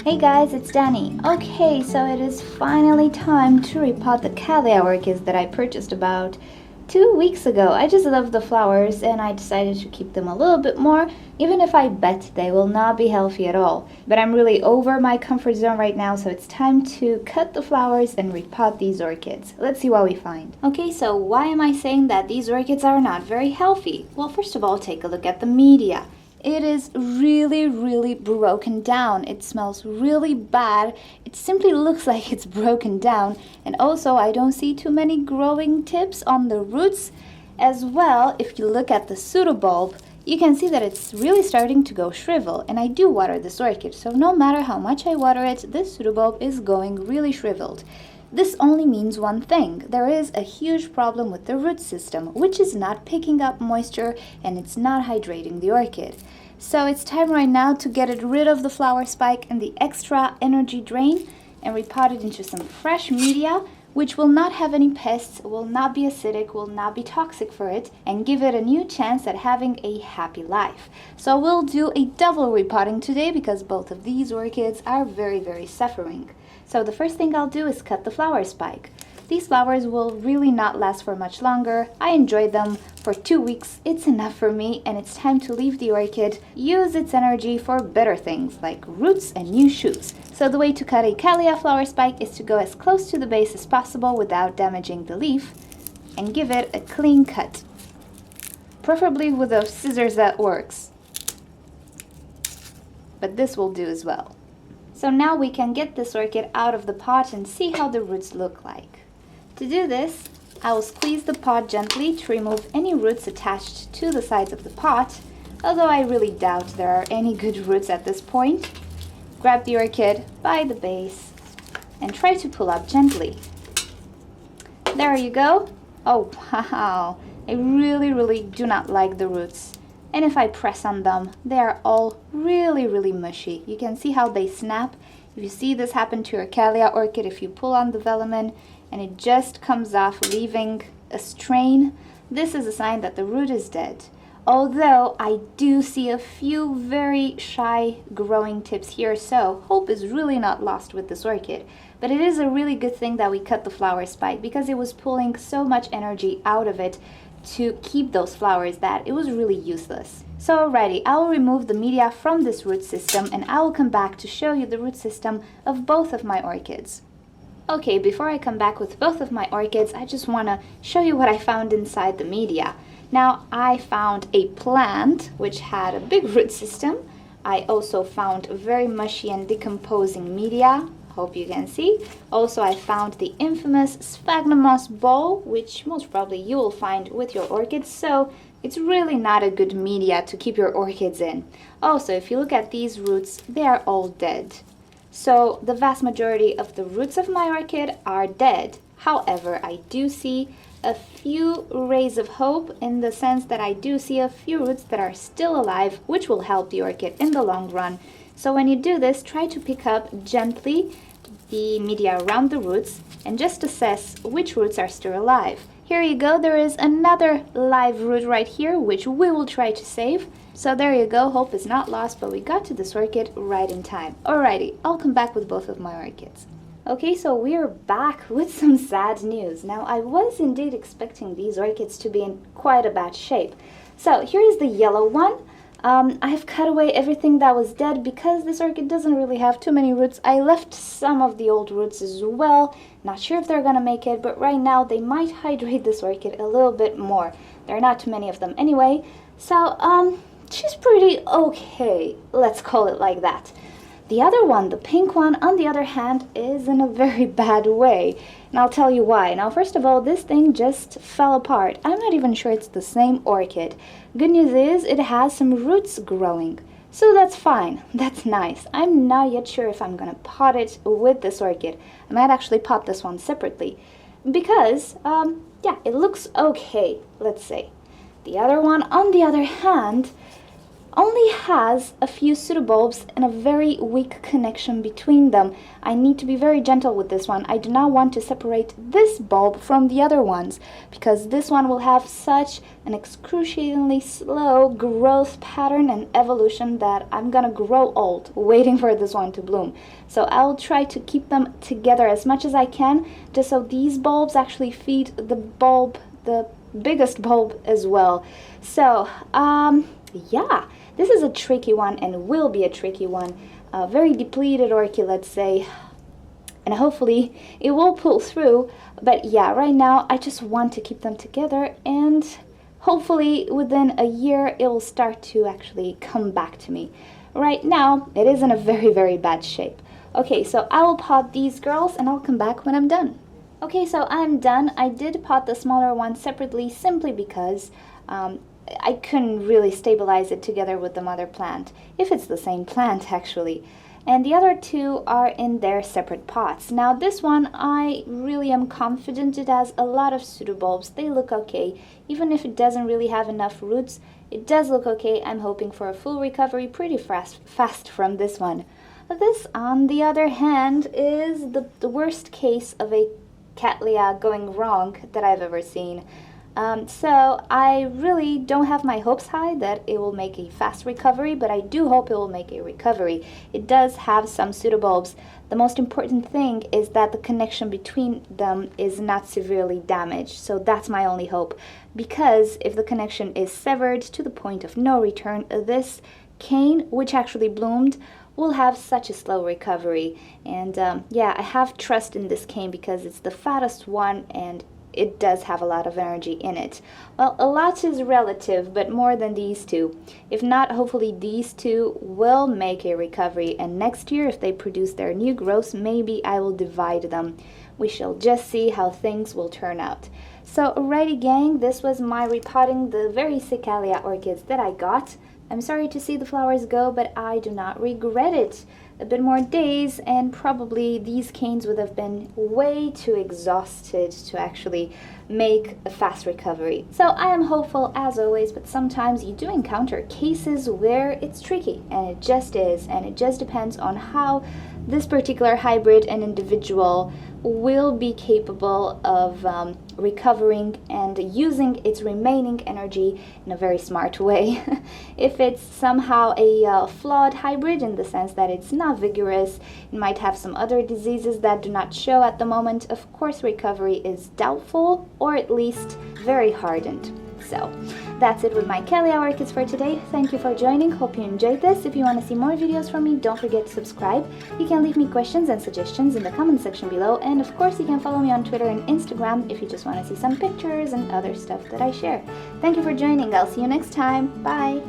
Hey guys, it's Danny. Okay, so it is finally time to repot the Cattleya orchids that I purchased about 2 weeks ago. I just love the flowers and I decided to keep them a little bit more, even if I bet they will not be healthy at all. But I'm really over my comfort zone right now, so it's time to cut the flowers and repot these orchids. Let's see what we find. Okay, so why am I saying that these orchids are not very healthy? Well, first of all, take a look at the media. It is really broken down. It smells really bad. It simply looks like it's broken down. And also, I don't see too many growing tips on the roots. As well, if you look at the pseudo bulb, you can see that it's really starting to go shrivel. And I do water this orchid, so no matter how much I water it, this pseudo bulb is going really shriveled. This only means one thing. There is a huge problem with the root system, which is not picking up moisture and it's not hydrating the orchid. So it's time right now to get rid of the flower spike and the extra energy drain and repot it into some fresh media, which will not have any pests, will not be acidic, will not be toxic for it, and give it a new chance at having a happy life. So we'll do a double repotting today because both of these orchids are very suffering. So the first thing I'll do is cut the flower spike. These flowers will really not last for much longer. I enjoyed them for 2 weeks. It's enough for me, and it's time to leave the orchid, use its energy for better things like roots and new shoots. So the way to cut a Cattleya flower spike is to go as close to the base as possible without damaging the leaf and give it a clean cut. Preferably with a scissors that works. But this will do as well. So now we can get this orchid out of the pot and see how the roots look like. To do this, I will squeeze the pot gently to remove any roots attached to the sides of the pot, although I really doubt there are any good roots at this point. Grab the orchid by the base and try to pull up gently. There you go. Oh wow, I really do not like the roots. And if I press on them, they are all really mushy. You can see how they snap. If you see this happen to your Cattleya orchid, if you pull on the velamen and it just comes off, leaving a strain, this is a sign that the root is dead. Although I do see a few very shy growing tips here, so hope is really not lost with this orchid. But it is a really good thing that we cut the flower spike because it was pulling so much energy out of it to keep those flowers that it was really useless. So alrighty, I will remove the media from this root system and I will come back to show you the root system of both of my orchids. Okay, before I come back with both of my orchids, I just want to show you what I found inside the media. Now, I found a plant which had a big root system. I also found very mushy and decomposing media. Hope you can see. Also, I found the infamous sphagnum moss ball, which most probably you will find with your orchids, so it's really not a good media to keep your orchids in. Also, if you look at these roots, they are all dead. So the vast majority of the roots of my orchid are dead. However, I do see a few rays of hope in the sense that I do see a few roots that are still alive, which will help the orchid in the long run. So when you do this, try to pick up gently the media around the roots and just assess which roots are still alive. Here you go, there is another live root right here, which we will try to save. So there you go, hope is not lost, but we got to this orchid right in time. Alrighty, I'll come back with both of my orchids. Okay, so we are back with some sad news. Now, I was indeed expecting these orchids to be in quite a bad shape. So here is the yellow one. I have cut away everything that was dead because this orchid doesn't really have too many roots. I left some of the old roots as well. Not sure if they're gonna make it, but right now they might hydrate this orchid a little bit more. There are not too many of them anyway. So, she's pretty okay. Let's call it like that. The other one, the pink one, on the other hand, is in a very bad way. And I'll tell you why. Now, first of all, this thing just fell apart. I'm not even sure it's the same orchid. Good news is it has some roots growing. So that's fine. That's nice. I'm not yet sure if I'm going to pot it with this orchid. I might actually pot this one separately. Because, yeah, it looks okay, let's say. The other one, on the other hand, only has a few pseudobulbs and a very weak connection between them. I need to be very gentle with this one. I do not want to separate this bulb from the other ones because this one will have such an excruciatingly slow growth pattern and evolution that I'm gonna grow old waiting for this one to bloom. So I'll try to keep them together as much as I can, just so these bulbs actually feed the biggest bulb as well. So yeah, this is a tricky one and will be a tricky one. A very depleted orchid, let's say, and hopefully it will pull through. But yeah, right now I just want to keep them together, and hopefully within a year it will start to actually come back to me. Right now it is in a very, very bad shape. Okay, so I will pot these girls and I'll come back when I'm done. Okay, so I'm done. I did pot the smaller one separately simply because I couldn't really stabilize it together with the mother plant, if it's the same plant actually. And the other two are in their separate pots. Now this one, I really am confident it has a lot of pseudobulbs. They look okay. Even if it doesn't really have enough roots, it does look okay. I'm hoping for a full recovery pretty fast from this one. This, on the other hand, is the worst case of a Cattleya going wrong that I've ever seen. So I really don't have my hopes high that it will make a fast recovery, but I do hope it will make a recovery. It does have some pseudobulbs. The most important thing is that the connection between them is not severely damaged. So that's my only hope, because if the connection is severed to the point of no return, this cane, which actually bloomed, will have such a slow recovery. And yeah, I have trust in this cane because it's the fattest one and it does have a lot of energy in it. Well, a lot is relative, but more than these two. If not, hopefully these two will make a recovery, and next year if they produce their new growths, maybe I will divide them. We shall just see how things will turn out. So alrighty gang, this was my repotting the very sick Cattleya orchids that I got. I'm sorry to see the flowers go, but I do not regret it. A bit more days and probably these canes would have been way too exhausted to actually make a fast recovery. So I am hopeful as always, but sometimes you do encounter cases where it's tricky, and it just is, and it just depends on how this particular hybrid and individual will be capable of recovering and using its remaining energy in a very smart way. If it's somehow a flawed hybrid in the sense that it's not vigorous, it might have some other diseases that do not show at the moment, of course recovery is doubtful, or at least very hardened. So that's it with my Cattleya orchids for today. Thank you for joining. Hope you enjoyed this. If you want to see more videos from me, don't forget to subscribe. You can leave me questions and suggestions in the comment section below. And of course, you can follow me on Twitter and Instagram if you just want to see some pictures and other stuff that I share. Thank you for joining. I'll see you next time. Bye!